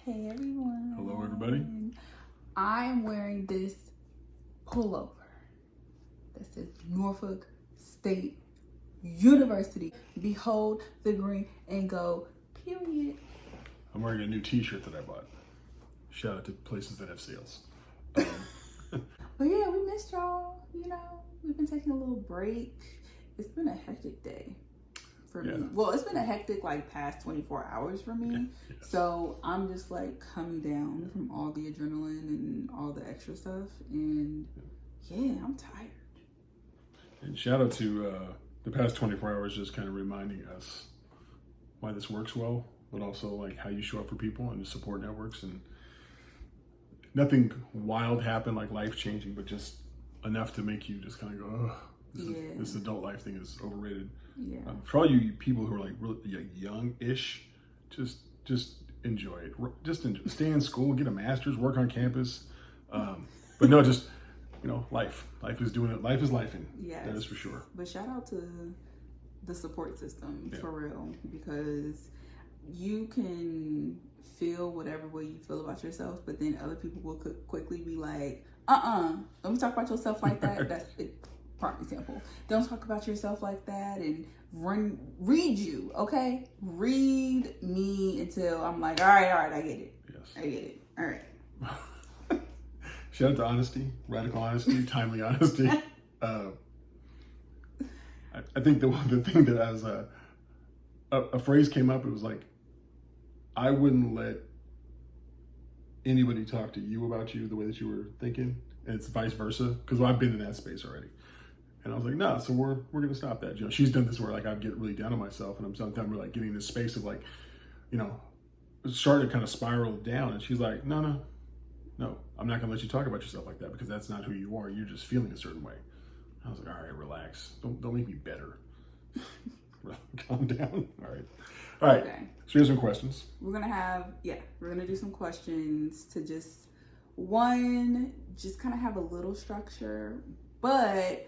Hey everyone. Hello everybody. I am wearing this pullover that says Norfolk State University. Behold the green and gold, period. I'm wearing a new t-shirt that I bought. Shout out to places that have sales. But yeah, we missed y'all. You know, we've been taking a little break. It's been a hectic day for me. Well, it's been a hectic past 24 hours for me. Yes. So I'm just coming down from all the adrenaline and all the extra stuff. And yeah, I'm tired. And shout out to the past 24 hours just kind of reminding us why this works well, but also how you show up for people and the support networks. And nothing wild happened, life-changing, but just enough to make you just kind of go, oh, this adult life thing is overrated. Yeah. For all you people who are really young-ish, just enjoy it. Just enjoy. Stay in school, get a master's, work on campus. But no, just life is doing it. Life is lifing. Yes. That is for sure. But shout out to the support system for real, because you can feel whatever way you feel about yourself, but then other people will quickly be like, don't talk about yourself like that. That's it. Prime example. Don't talk about yourself like that, and read you, okay? Read me until I'm like, all right, I get it. Yes. I get it. All right. Shout out to honesty, radical honesty, timely honesty. I think the thing that as a phrase came up, it was I wouldn't let anybody talk to you about you the way that you were thinking, and it's vice versa, because I've been in that space already. And I was like, no, so we're gonna stop that. She's done this where I get really down on myself, and I'm sometimes getting in this space of starting to kind of spiral down. And she's like, no, I'm not gonna let you talk about yourself like that, because that's not who you are. You're just feeling a certain way. I was like, all right, relax. Don't make me better. Calm down. All right. Okay. So here's some questions. We're gonna do some questions to just kind of have a little structure, but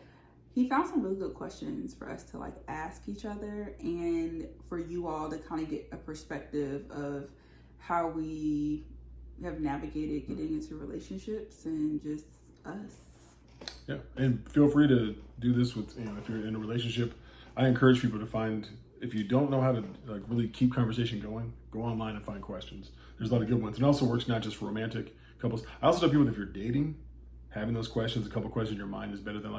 he found some really good questions for us to ask each other, and for you all to kind of get a perspective of how we have navigated getting into relationships and just us. Yeah, and feel free to do this with, if you're in a relationship. I encourage people to find, if you don't know how to really keep conversation going, go online and find questions. There's a lot of good ones. It also works not just for romantic couples. I also tell people that if you're dating, having those questions, a couple questions in your mind is better than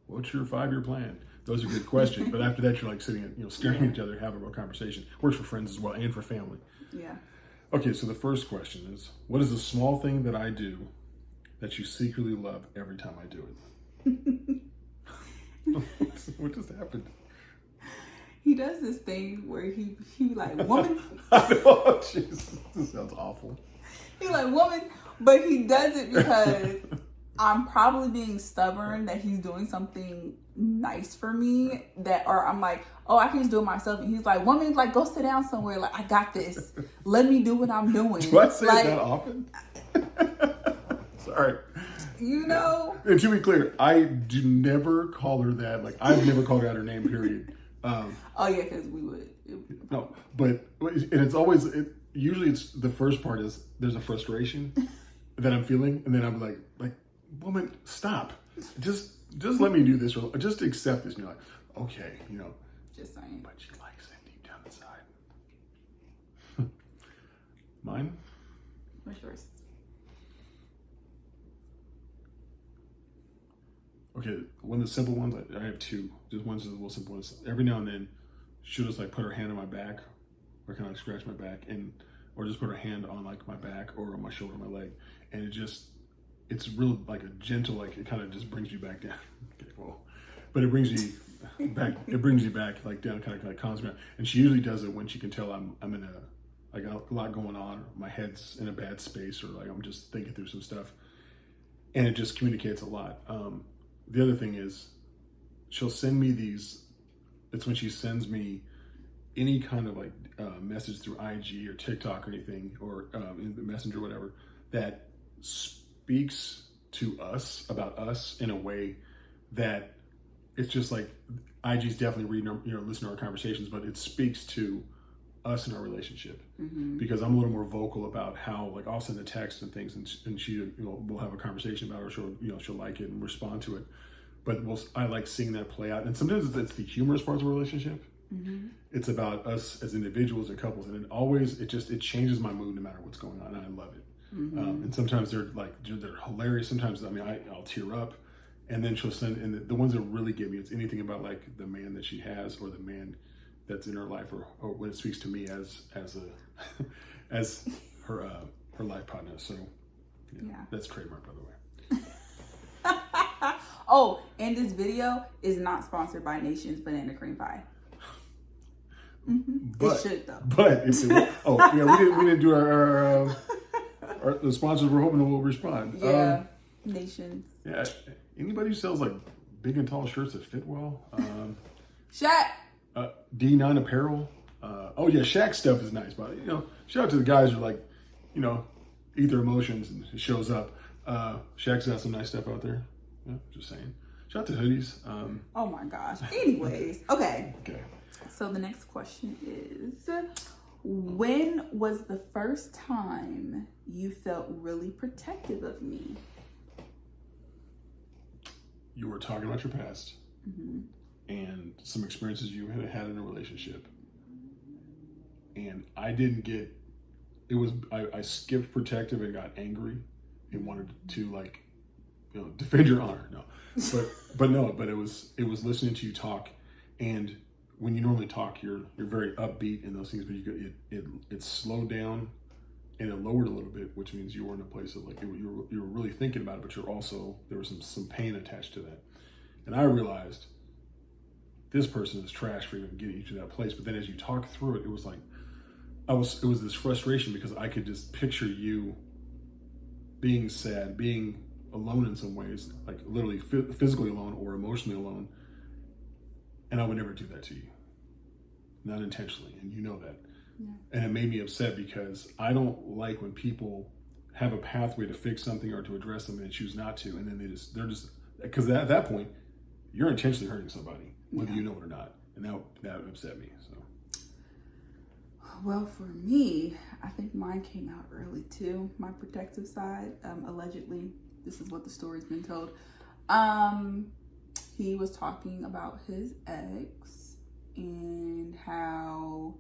what's your 5-year plan? Those are good questions. But after that, you're sitting and staring at each other, having a real conversation. Works for friends as well and for family. Yeah. Okay, so the first question is, what is the small thing that I do that you secretly love every time I do it? What just happened? He does this thing where he woman. Oh, Jesus, this sounds awful. He woman, but he does it because I'm probably being stubborn that he's doing something nice for me, or I'm like, oh, I can just do it myself. And he's like, woman, go sit down somewhere. I got this. Let me do what I'm doing. Do I say it that often? Sorry. And to be clear, I do never call her that. I've never called her out her name, period. Oh yeah, because we would. No, but it's always, usually it's the first part is there's a frustration that I'm feeling, and then I'm like, woman, stop. Just let me do this. Just accept this. And you're like, okay, Just saying. But she likes it deep down inside. Mine? What's yours? Okay, one of the simple ones, I have two. Just one's a little simple ones. Every now and then, she'll just put her hand on my back, or kind of scratch my back, or just put her hand on my back or on my shoulder, my leg, and it's real a gentle, it kind of just brings you back down. Okay, well, but it brings you back. It brings you back down, kind of calms me down. And she usually does it when she can tell I'm in I got a lot going on, or my head's in a bad space, or I'm just thinking through some stuff, and it just communicates a lot. The other thing is, she'll send me these. It's when she sends me any kind of message through IG or TikTok or anything, or in the Messenger or whatever, that speaks to us, about us, in a way that it's just IG's definitely reading, listening to our conversations, but it speaks to us in our relationship, because I'm a little more vocal about how, like, I'll send a text and things, and she, we'll have a conversation about it, or she'll like it and respond to it. But I like seeing that play out, and sometimes it's the humorous parts of a relationship. It's about us as individuals and couples, and it changes my mood no matter what's going on, and I love it. And sometimes they're hilarious. Sometimes I'll tear up, and then she'll send, and the ones that really get me, it's anything about like the man that she has, or the man that's in her life, or when it speaks to me as her life partner. So that's trademark, by the way. Oh, and this video is not sponsored by Nation's Banana Cream Pie. It should though. But we didn't do our the sponsors. We're hoping will respond. Yeah, Nation's. Yeah, anybody who sells like big and tall shirts that fit well. Shaq. D9 Apparel. Shaq stuff is nice, but shout out to the guys who are like, eat their emotions and it shows up. Shaq's got some nice stuff out there. Yeah, just saying. Shout out to hoodies. Oh my gosh. Anyways, okay. Okay. So the next question is, when was the first time you felt really protective of me? You were talking about your past and some experiences you had in a relationship. And I didn't get, I skipped protective and got angry and wanted to defend your honor. No, but it was listening to you talk, and when you normally talk, you're very upbeat in those things, but it slowed down and it lowered a little bit, which means you were in a place of you were really thinking about it, but there was some pain attached to that. And I realized this person is trash for even getting you to that place. But then as you talk through it, it was like it was this frustration, because I could just picture you being sad, being alone in some ways, like literally physically alone or emotionally alone. And I would never do that to you. Not intentionally. And you know that. Yeah. And it made me upset, because I don't like when people have a pathway to fix something or to address something and choose not to. And then they're just, because at that point, you're intentionally hurting somebody, whether you know it or not. And that upset me. So. Well, for me, I think mine came out early too. My protective side, allegedly, this is what the story's been told. He was talking about his ex and how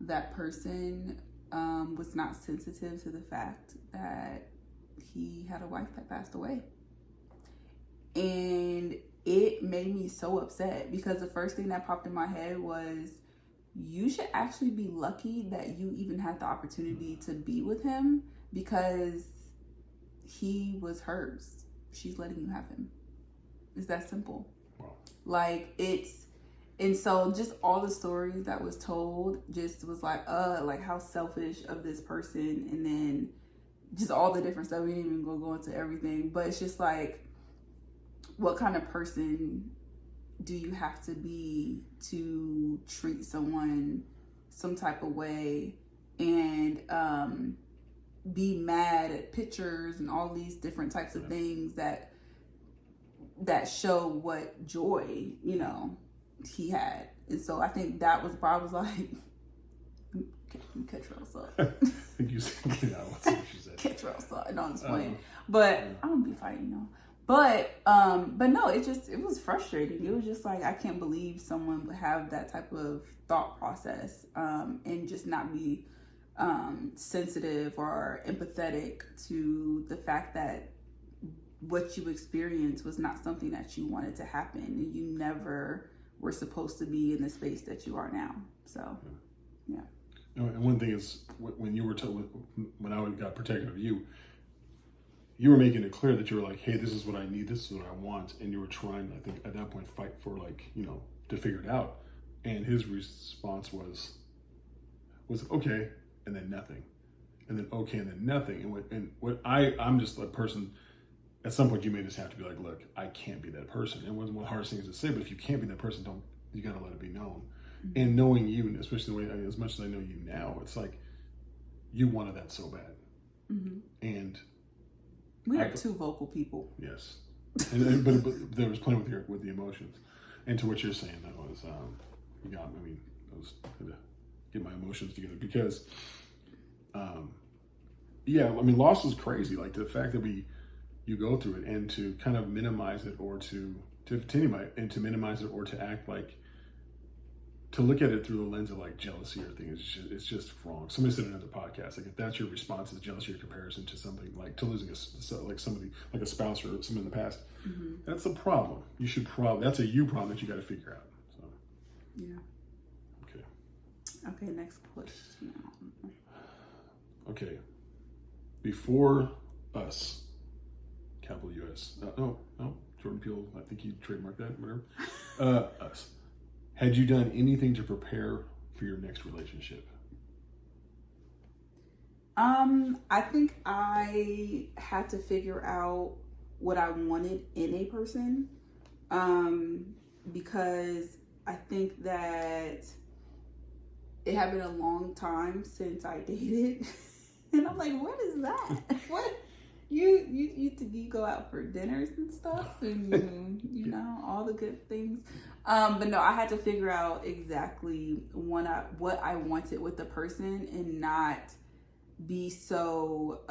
that person was not sensitive to the fact that he had a wife that passed away. And it made me so upset, because the first thing that popped in my head was, you should actually be lucky that you even had the opportunity to be with him, because he was hers. She's letting you have him. It's that simple. Wow. And so just all the stories that was told just was like how selfish of this person, and then just all the different stuff. We didn't even go into everything, but it's just like, what kind of person do you have to be to treat someone some type of way and be mad at pictures and all these different types of things that show what joy, he had. And so I think that was where I was like, catch Rosa up. I think you said, what's what she said. Catch Rosa. No, I'm just playing. But I don't be fighting, But no, it was frustrating. It was just like, I can't believe someone would have that type of thought process, and just not be sensitive or empathetic to the fact that what you experienced was not something that you wanted to happen, and you never were supposed to be in the space that you are now. So, yeah. And one thing is, when you were when I got protective of you, you were making it clear that you were like, hey, this is what I need, this is what I want. And you were trying, I think, at that point, fight for to figure it out. And his response was okay, and then nothing. And then okay, and then nothing. I'm just a person, at some point you may just have to be like, look, I can't be that person. And one of the hardest things to say, but if you can't be that person, you gotta let it be known. Mm-hmm. And knowing you, and especially as much as I know you now, it's like, you wanted that so bad. Mm-hmm. And we are two vocal people. Yes, but there was plenty with the emotions, and to what you're saying, that was it get my emotions together because, yeah, I mean, loss is crazy. Like the fact that you go through it and to kind of minimize it or to minimize it or to act like, to look at it through the lens of like jealousy or things, it's just wrong. Somebody said in another podcast, like if that's your response is jealousy or comparison to something like to losing like somebody, like a spouse or someone in the past, that's a problem. You should that's a you problem that you got to figure out. So, yeah. Okay, next question. Okay. Before Us, capital US. No, Jordan Peele, I think he trademarked that, whatever. Us. Had you done anything to prepare for your next relationship? I think I had to figure out what I wanted in a person. Because I think that it had been a long time since I dated. And I'm like, what is that? What? You go out for dinners and stuff and you know, all the good things. But no, I had to figure out exactly what I wanted with the person and not be so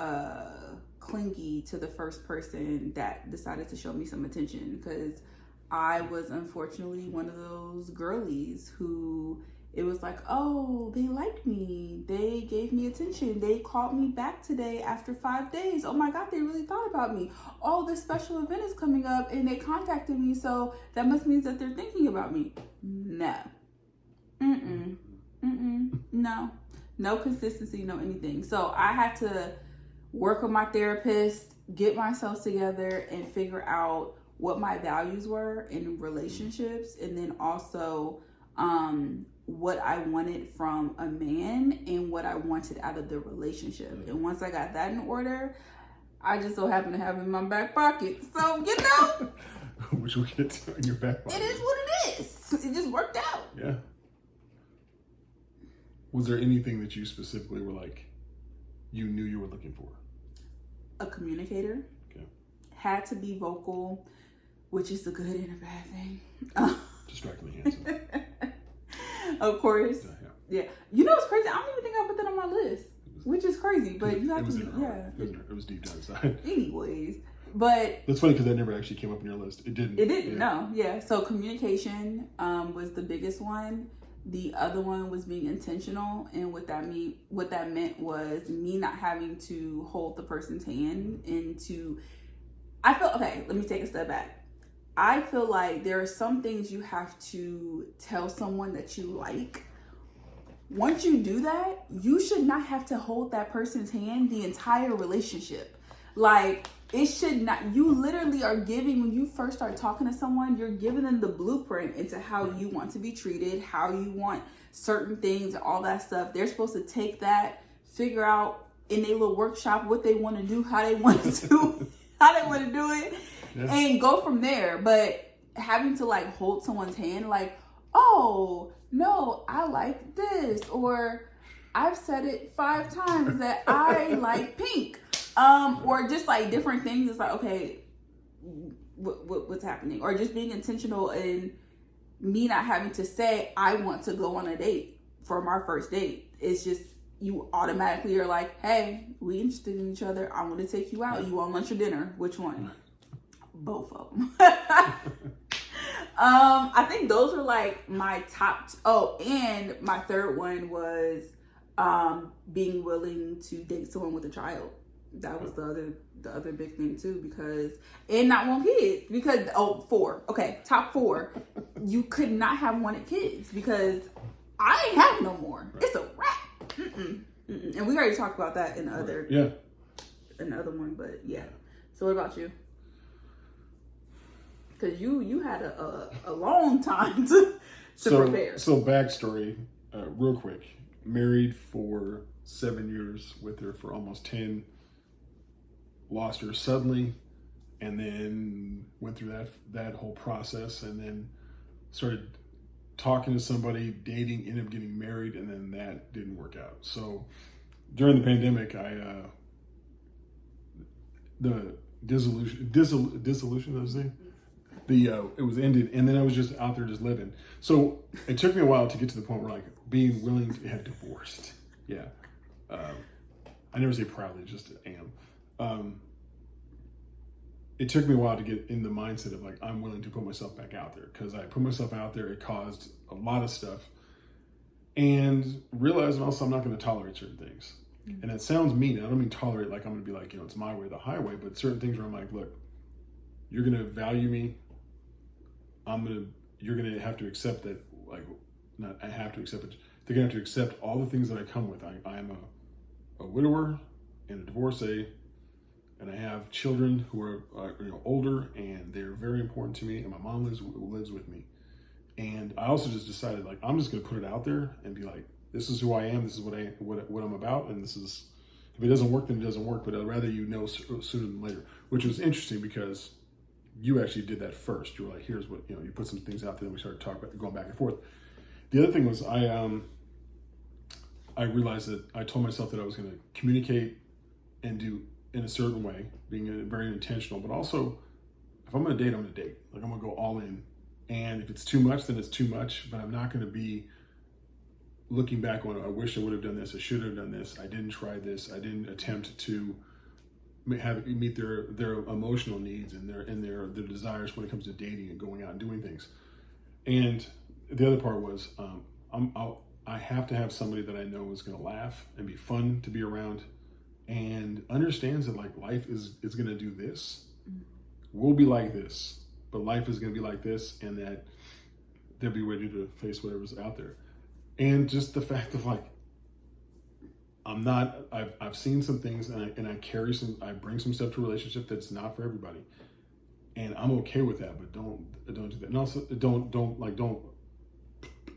clingy to the first person that decided to show me some attention, because I was unfortunately one of those girlies who it was like, oh, they like me. They gave me attention. They called me back today after 5 days. Oh my God, they really thought about me. Oh, this special event is coming up and they contacted me. So that must mean that they're thinking about me. No. No. No consistency, no anything. So I had to work with my therapist, get myself together and figure out what my values were in relationships, and then also what I wanted from a man and what I wanted out of the relationship. And once I got that in order, I just so happen to have it in my back pocket. So, you know. Which we'll get to in your back pocket. It is what it is. It just worked out. Yeah. Was there anything that you specifically were like, you knew you were looking for? A communicator. Okay. Had to be vocal, which is a good and a bad thing. Distractingly handsome. Of course. Yeah. You know what's crazy? I don't even think I put that on my list, which is crazy. But you have to, It was deep down inside. Anyways, but that's funny because that never actually came up on your list. It didn't. It didn't. Yeah. No. Yeah. So communication was the biggest one. The other one was being intentional, and what that meant was me not having to hold the person's hand okay, let me take a step back. I feel like there are some things you have to tell someone that you like. Once you do that, you should not have to hold that person's hand the entire relationship. Like, it should not, you literally are giving, when you first start talking to someone, you're giving them the blueprint into how you want to be treated, how you want certain things, all that stuff. They're supposed to take that, figure out in their little workshop what they want to do, how they want to do it. Yeah. And go from there. But having to like hold someone's hand, like, oh no, I like this, or I've said it 5 times that I like pink, or just like different things. It's like, okay, what's happening? Or just being intentional and me not having to say I want to go on a date from our first date. It's just you automatically are like, hey, we interested in each other. I want to take you out. You want lunch or dinner? Which one? Both of them. I think those were like my top. And my third one was being willing to date someone with a child. That was the other big thing too, because and not want kids because 4. Okay, top 4. You could not have wanted kids because I ain't have no more. Right. It's a wrap. And we already talked about that in the other one, but yeah. So what about you? Because you had a long time to prepare. So backstory, real quick. Married for 7 years, with her for almost 10. Lost her suddenly, and then went through that whole process, and then started talking to somebody, dating, ended up getting married, and then that didn't work out. So during the pandemic, the dissolution of the thing. it was ended, and then I was just out there just living. So it took me a while to get to the point where like being willing to have divorced. Yeah. I never say proudly, just am. It took me a while to get in the mindset of like, I'm willing to put myself back out there, because I put myself out there. It caused a lot of stuff, and realizing also I'm not going to tolerate certain things. Mm-hmm. And it sounds mean. I don't mean tolerate like I'm going to be like, it's my way or the highway, but certain things where I'm like, look, you're going to value me. You're going to have to accept that, like, not I have to accept it. They're going to have to accept all the things that I come with. I am a widower and a divorcee, and I have children who are older, and they're very important to me, and my mom lives with me. And I also just decided, like, I'm just going to put it out there and be like, this is who I am, this is what I'm about, and this is, if it doesn't work, then it doesn't work, but I'd rather you know sooner than later, which was interesting because you actually did that first. You were like, here's what, you put some things out there, and we started talking about going back and forth. The other thing was I realized that I told myself that I was going to communicate and do in a certain way, being very intentional, but also if I'm going to date, I'm going to date. Like, I'm going to go all in. And if it's too much, then it's too much, but I'm not going to be looking back on, I wish I would have done this, I should have done this, I didn't try this, I didn't attempt to meet their emotional needs and their desires when it comes to dating and going out and doing things. And the other part was, I have to have somebody that I know is going to laugh and be fun to be around, and understands that, like, life is going to do this. We'll be like this, but life is going to be like this, and that they'll be ready to face whatever's out there. And just the fact of, like, I've seen some things, and I bring some stuff to a relationship that's not for everybody, and I'm okay with that. But don't do that, and also don't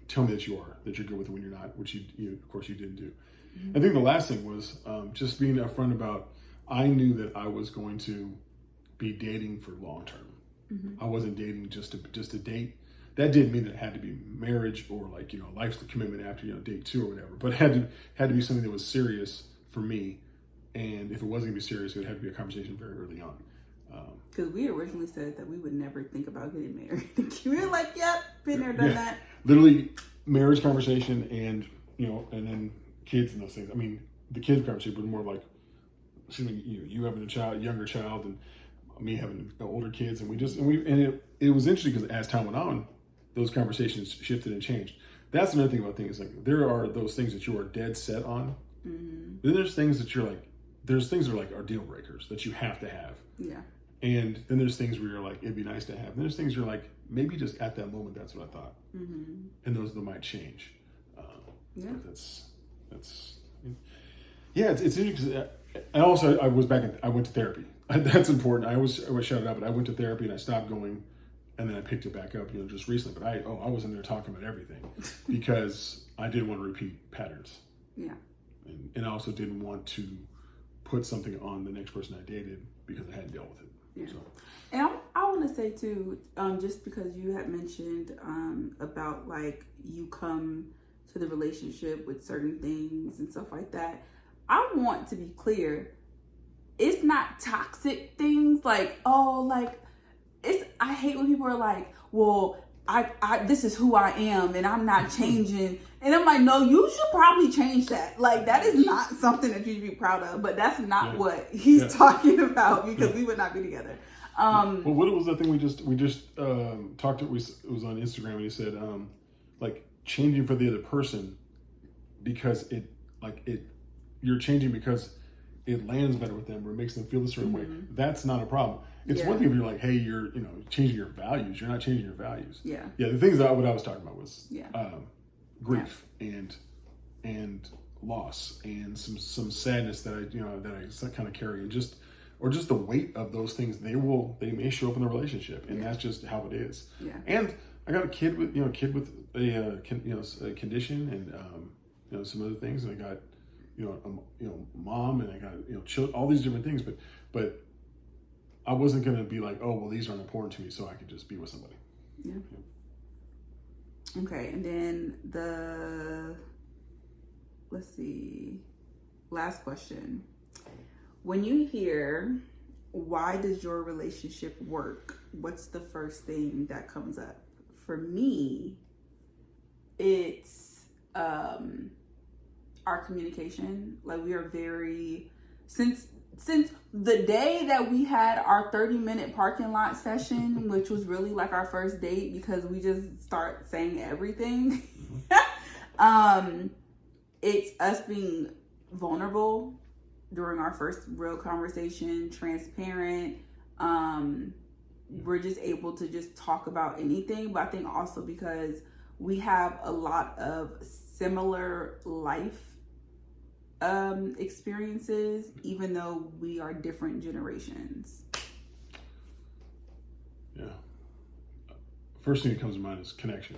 tell me that you're good with it when you're not, which you of course you didn't do. Mm-hmm. I think the last thing was just being upfront about, I knew that I was going to be dating for long term. Mm-hmm. I wasn't dating just to date. That didn't mean that it had to be marriage or, like, life's commitment after, date 2 or whatever, but it had to be something that was serious for me. And if it wasn't gonna be serious, it would have to be a conversation very early on. Because we originally said that we would never think about getting married. We were like, yep, been there, done that. Literally marriage conversation and then kids and those things. I mean, the kids conversation, but more like, you having a younger child, and me having older kids, and it was interesting because as time went on, those conversations shifted and changed. That's another thing about things. Like, there are those things that you are dead set on. Mm-hmm. Then there's things that there's things that are like are deal breakers that you have to have. Yeah. And then there's things where you're like, it'd be nice to have. And there's things you're like, maybe just at that moment, that's what I thought. Mm-hmm. And those that might change. Yeah. It's interesting because I went to therapy. That's important. I always shout it out, but I went to therapy and I stopped going, and then I picked it back up, just recently. But I was in there talking about everything because I didn't want to repeat patterns. Yeah. And I also didn't want to put something on the next person I dated because I hadn't dealt with it. Yeah. So. And I want to say too, just because you had mentioned about, like, you come to the relationship with certain things and stuff like that, I want to be clear. It's not toxic things like, I hate when people are like, well, I this is who I am and I'm not changing. And I'm like, no, you should probably change that. Like, that is not something that you should be proud of, but that's not what he's talking about, because we would not be together. Well, what was that thing we just talked to? It was on Instagram, and he said, like, changing for the other person because you're changing because it lands better with them or it makes them feel a certain way. That's not a problem. It's one thing if you're like, hey, you're changing your values. You're not changing your values. Yeah. Yeah. The things what I was talking about was grief and loss and some sadness that I kind of carry, and just the weight of those things. They may show up in the relationship, and that's just how it is. Yeah. And I got a kid with a condition and some other things, and I got mom, and I got all these different things, but I wasn't going to be like, oh, well, these aren't important to me, so I could just be with somebody. Yeah. Okay, and then last question. When you hear why does your relationship work? What's the first thing that comes up? For me, it's our communication. Like, we are very, since the day that we had our 30-minute parking lot session, which was really like our first date because we just start saying everything. It's us being vulnerable during our first real conversation, transparent. We're just able to just talk about anything. But I think also because we have a lot of similar life experiences, even though we are different generations. Yeah. First thing that comes to mind is connection.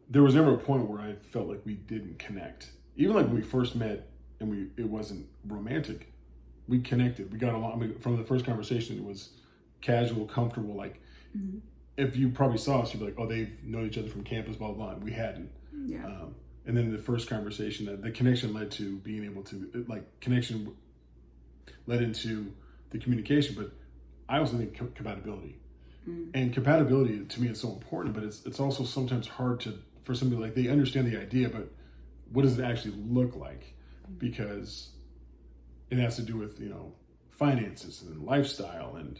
There was never a point where I felt like we didn't connect. Even like when we first met and it wasn't romantic, we connected. We got along. I mean, from the first conversation, it was casual, comfortable. Like, if you probably saw us, you'd be like, oh, they've known each other from campus, blah, blah, blah. We hadn't. Yeah. And then the first conversation, the connection led to being able to, connection led into the communication. But I also think compatibility. And compatibility, to me, is so important, but it's also sometimes hard for somebody, like, they understand the idea, but what does it actually look like? Because it has to do with, finances and lifestyle and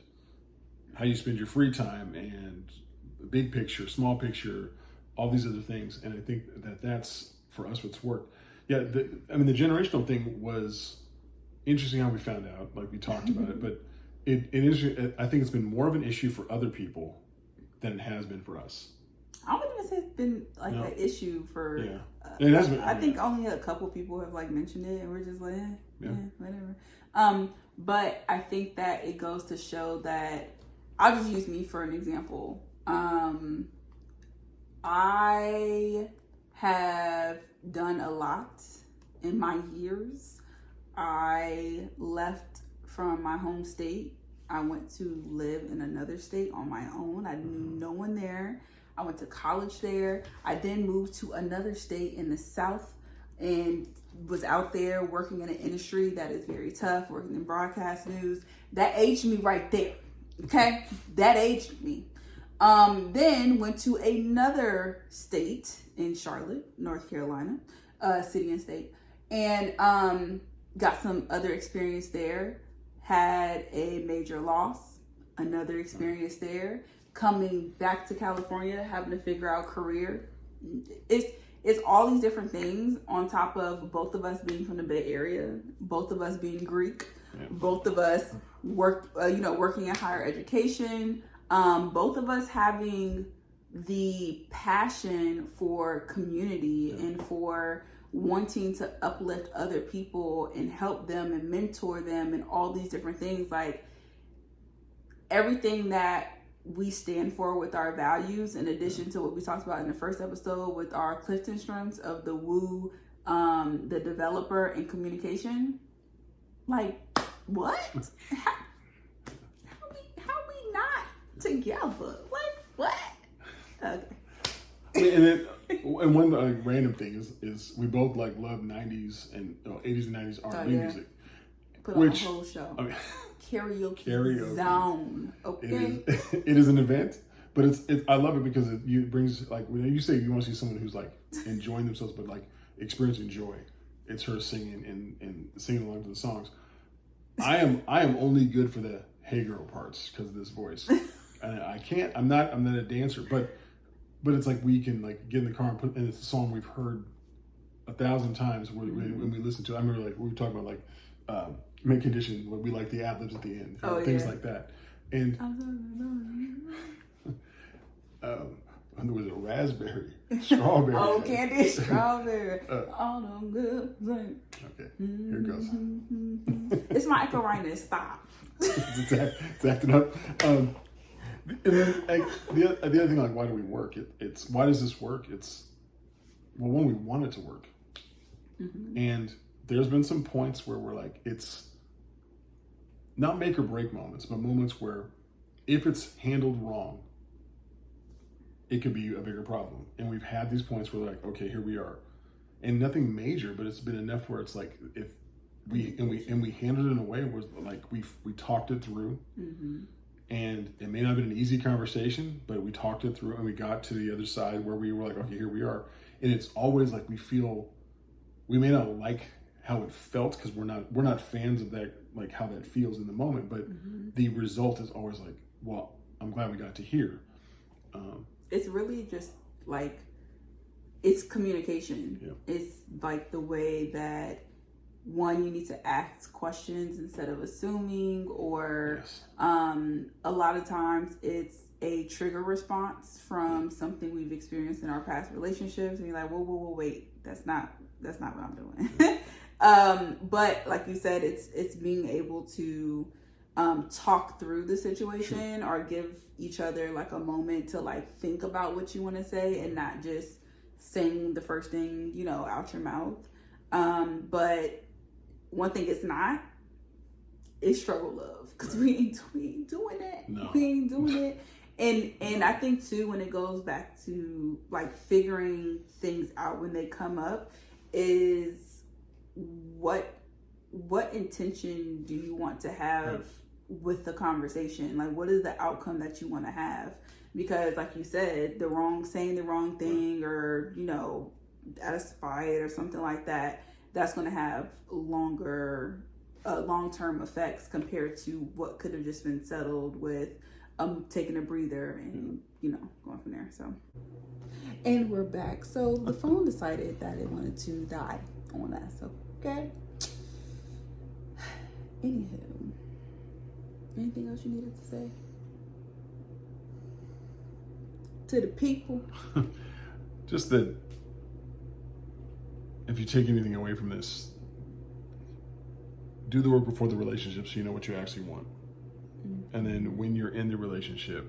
how you spend your free time and the big picture, small picture, all these other things. And I think that's, for us, what's worked. Yeah, the generational thing was interesting how we found out, like we talked about it, but it is, I think it's been more of an issue for other people than it has been for us. I wouldn't even say it's been like an issue for. Yeah, it has been. I think only a couple people have like mentioned it, and we're just like, whatever. But I think that it goes to show that, I'll just use me for an example. I have done a lot in my years. I left from my home state. I went to live in another state on my own. I knew no one there. I went to college there. I then moved to another state in the South and was out there working in an industry that is very tough, working in broadcast news. That aged me right there. Okay? That aged me. Then went to another state in Charlotte, North Carolina, city and state, and got some other experience there. Had a major loss, another experience there. Coming back to California, having to figure out career. It's all these different things on top of both of us being from the Bay Area, both of us being Greek, both of us working in higher education, both of us having the passion for community and for wanting to uplift other people and help them and mentor them and all these different things. Like, everything that we stand for with our values, in addition to what we talked about in the first episode with our Clifton strengths of the woo, the developer, and communication. Like, what? How we not together? Like, what? Okay. And one random thing is we both love 90s and 80s and 90s R&B music. Put on a whole show. I mean, karaoke zone. Okay. It is an event, but I love it because it brings, like, when you say you want to see someone who's like enjoying themselves, but like experiencing joy, it's her singing and singing along to the songs. I am only good for the hey girl parts because of this voice. And I'm not a dancer, but it's like we can like get in the car and it's a song we've heard 1,000 times when we listen to it. I remember, like, we were talking about like Mint Condition, where we like the ad-libs at the end, things like that. And there was a raspberry, strawberry. Oh, candy, strawberry. All them good things. Okay, here it goes. It's my Echo Rhinus. Stop. it's acting up. And then, like, the other thing, like, why do we work? It's why does this work? It's, well, one, we want it to work. And there's been some points where we're like, it's not make or break moments, but moments where if it's handled wrong, it could be a bigger problem. And we've had these points where we're like, okay, here we are. And nothing major, but it's been enough where it's like, if we handled it in a way where like we talked it through, and it may not have been an easy conversation, but we talked it through and we got to the other side where we were like, okay, here we are. And it's always like we may not like how it felt because we're not fans of that, like how that feels in the moment, but the result is always like, well, I'm glad we got to hear. It's really just like, it's communication. Yeah. It's like the way that, one, you need to ask questions instead of assuming, or Yes. A lot of times it's a trigger response from something we've experienced in our past relationships, and you're like, whoa, wait, that's not what I'm doing. But like you said, it's being able to talk through the situation, or give each other like a moment to like think about what you want to say, and not just saying the first thing, out your mouth. But one thing it's not is struggle love, because we ain't doing it. No. We ain't doing it. And I think too, when it goes back to like figuring things out when they come up, is what intention do you want to have with the conversation? Like, what is the outcome that you want to have? Because like you said, saying the wrong thing, or at a spite or something like that, that's going to have long-term effects compared to what could have just been settled with taking a breather and going from there. So, and we're back. So the phone decided that it wanted to die on us. Okay. Anywho, anything else you needed to say to the people? Just that if you take anything away from this, do the work before the relationship so you know what you actually want. And then when you're in the relationship,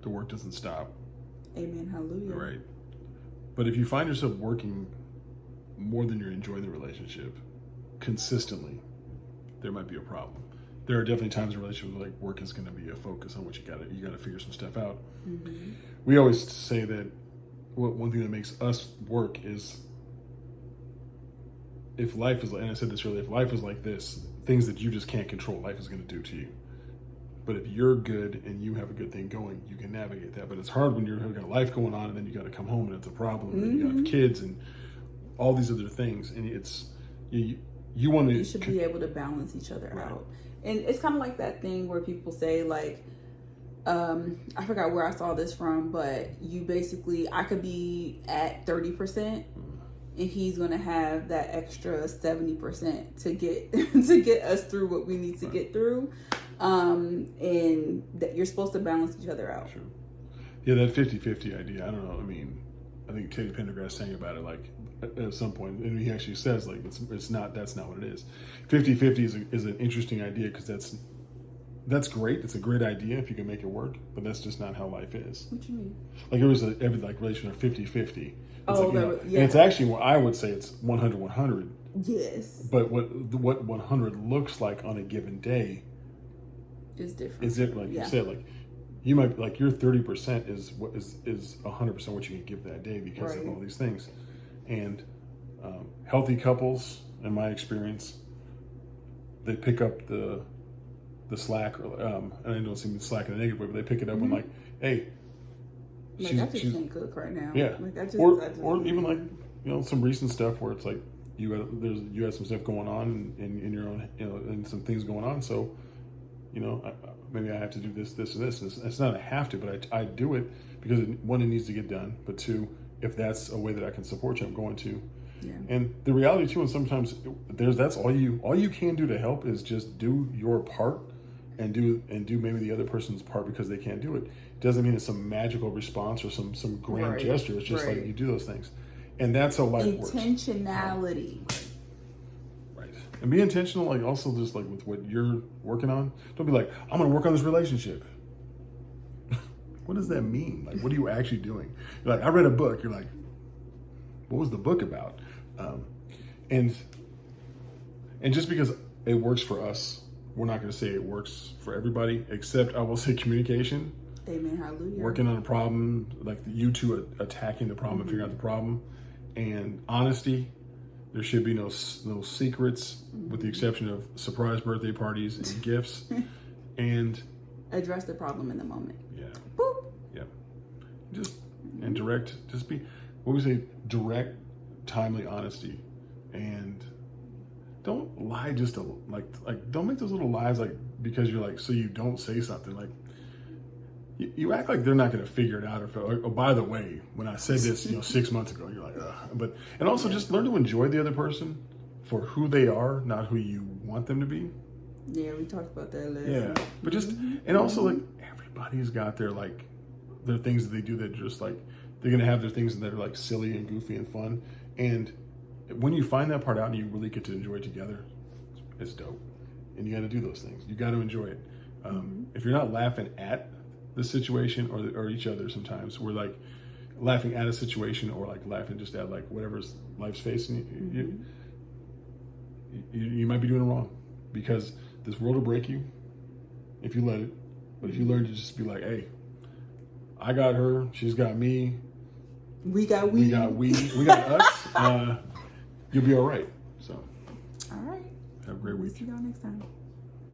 the work doesn't stop. Amen. Hallelujah. Right. But if you find yourself working more than you're enjoying the relationship consistently, there might be a problem. There are definitely times in relationships where like work is going to be a focus on what you got to figure some stuff out. We always say that one thing that makes us work is, if life is like, and I said this earlier, if life is like this, things that you just can't control, life is going to do to you. But if you're good and you have a good thing going, you can navigate that. But it's hard when you've got a life going on and then you got to come home and it's a problem, and then you have kids and all these other things, and it's you want to. You should be able to balance each other out, and it's kind of like that thing where people say like, I forgot where I saw this from, but I could be at 30%. And he's gonna have that extra 70% to get us through what we need to get through, and that you're supposed to balance each other out. Sure. Yeah, that 50-50 idea. I don't know. I mean, I think Teddy Pendergrass sang about it like at some point, and he actually says like it's not. That's not what it is. 50-50 is an interesting idea, because that's great. It's a great idea if you can make it work, but that's just not how life is. What you mean? Like every relationship 50-50. Yeah. And it's actually what I would say it's 100-100. Yes. But what 100 looks like on a given day is different. Is it like you said, like you might like your 30% is 100% what you can give that day because of all these things. And healthy couples, in my experience, they pick up the slack, and I don't seem to slack in a negative way, but they pick it up when like, hey, like, I just can't cook right now. Yeah. Like, I just or even like some recent stuff where it's like you had some stuff going on in your own, and some things going on. So maybe I have to do this, or this. It's not a have to, but I do it because one, it needs to get done. But two, if that's a way that I can support you, I'm going to. Yeah. And the reality too, and sometimes that's all you can do to help is just do your part and do maybe the other person's part because they can't do it. It doesn't mean it's some magical response or some grand gesture. It's just like you do those things. And that's how life works. Intentionality. Right. And be intentional, like also just like with what you're working on. Don't be like, I'm gonna work on this relationship. What does that mean? Like, what are you actually doing? You're like, I read a book. You're like, what was the book about? And just because it works for us, we're not going to say it works for everybody, except I will say communication. Amen. Hallelujah. Working on a problem, like you two attacking the problem and figuring out the problem, and honesty. There should be no secrets, with the exception of surprise birthday parties and gifts. And address the problem in the moment. Yeah. Boop. Yep. And direct. Just be, what we say, direct, timely honesty, and don't lie just to like don't make those little lies like because you're like so you don't say something like. You act like they're not going to figure it out. Or by the way, when I said this, 6 months ago, you're like, ugh. And also just learn to enjoy the other person for who they are, not who you want them to be. Yeah, we talked about that last. Yeah, but just and also like everybody's got their things that they do that just like they're going to have their things that are like silly and goofy and fun. And when you find that part out and you really get to enjoy it together, it's dope. And you got to do those things. You got to enjoy it. If you're not laughing at the situation or each other, sometimes we're like laughing at a situation or like laughing just at like whatever's life's facing you might be doing it wrong, because this world will break you if you let it. But if you learn to just be like, hey, I got her, she's got me, we got us, you'll be all right. So all right, have a great week. See y'all next time.